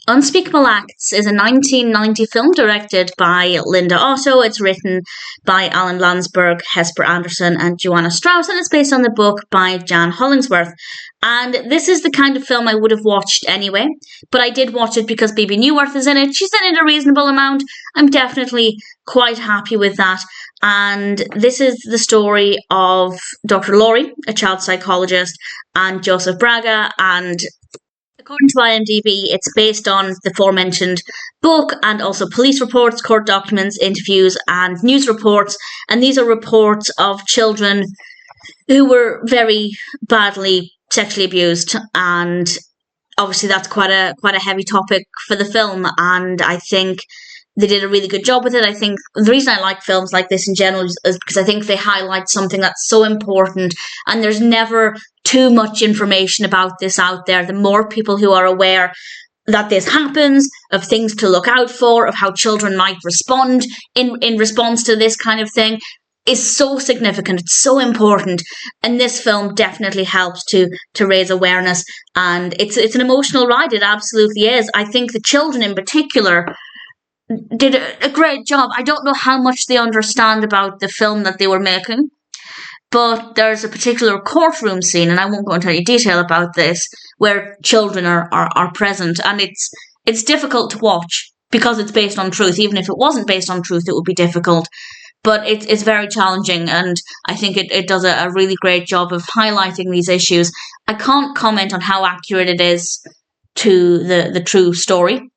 Unspeakable Acts is a 1990 film directed by Linda Otto. It's written by Alan Landsburg, Hesper Anderson, and Joanna Strauss, and it's based on the book by Jan Hollingsworth. And this is the kind of film I would have watched anyway, but I did watch it because Bebe Neuwirth is in it. She's in it a reasonable amount. I'm definitely quite happy with that. And this is the story of Dr. Laurie, a child psychologist, and Joseph Braga, and according to IMDb, it's based on the aforementioned book and also police reports, court documents, interviews, and news reports. And these are reports of children who were very badly sexually abused. And obviously, that's quite a heavy topic for the film. And I think they did a really good job with it. I think the reason I like films like this in general is because I think they highlight something that's so important, and there's never too much information about this out there. The more people who are aware that this happens, of things to look out for, of how children might respond in response to this kind of thing, is so significant. It's so important. And this film definitely helps to raise awareness. And it's an emotional ride. It absolutely is. I think the children in particular did a great job. I don't know how much they understand about the film that they were making, but there's a particular courtroom scene, and I won't go into any detail about this, where children are present, and it's difficult to watch because it's based on truth. Even if it wasn't based on truth, it would be difficult. But it's very challenging, and I think it does a really great job of highlighting these issues. I can't comment on how accurate it is to the true story,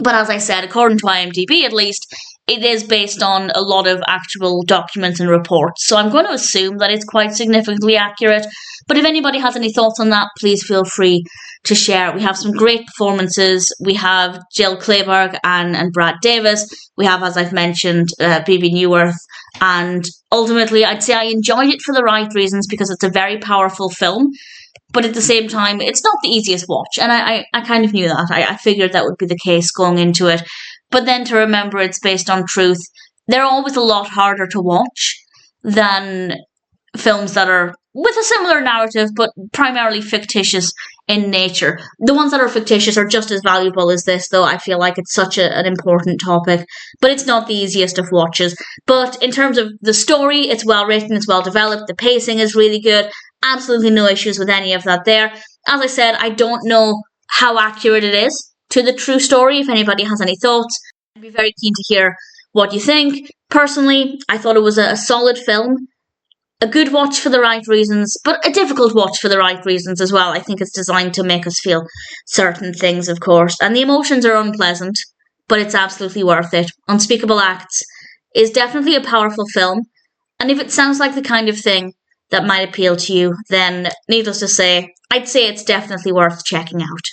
but as I said, according to IMDb at least, it is based on a lot of actual documents and reports. So I'm going to assume that it's quite significantly accurate. But if anybody has any thoughts on that, please feel free to share. We have some great performances. We have Jill Clayburgh and Brad Davis. We have, as I've mentioned, Bebe Neuwirth. And ultimately, I'd say I enjoyed it for the right reasons because it's a very powerful film. But at the same time, it's not the easiest watch. And I kind of knew that. I figured that would be the case going into it. But then to remember it's based on truth, they're always a lot harder to watch than films that are with a similar narrative, but primarily fictitious in nature. The ones that are fictitious are just as valuable as this, though I feel like it's such an important topic. But it's not the easiest of watches. But in terms of the story, it's well written, it's well developed, the pacing is really good. Absolutely no issues with any of that there. As I said, I don't know how accurate it is to the true story. If anybody has any thoughts, I'd be very keen to hear what you think. Personally, I thought it was a solid film. A good watch for the right reasons, but a difficult watch for the right reasons as well. I think it's designed to make us feel certain things, of course. And the emotions are unpleasant, but it's absolutely worth it. Unspeakable Acts is definitely a powerful film. And if it sounds like the kind of thing that might appeal to you, then needless to say, I'd say it's definitely worth checking out.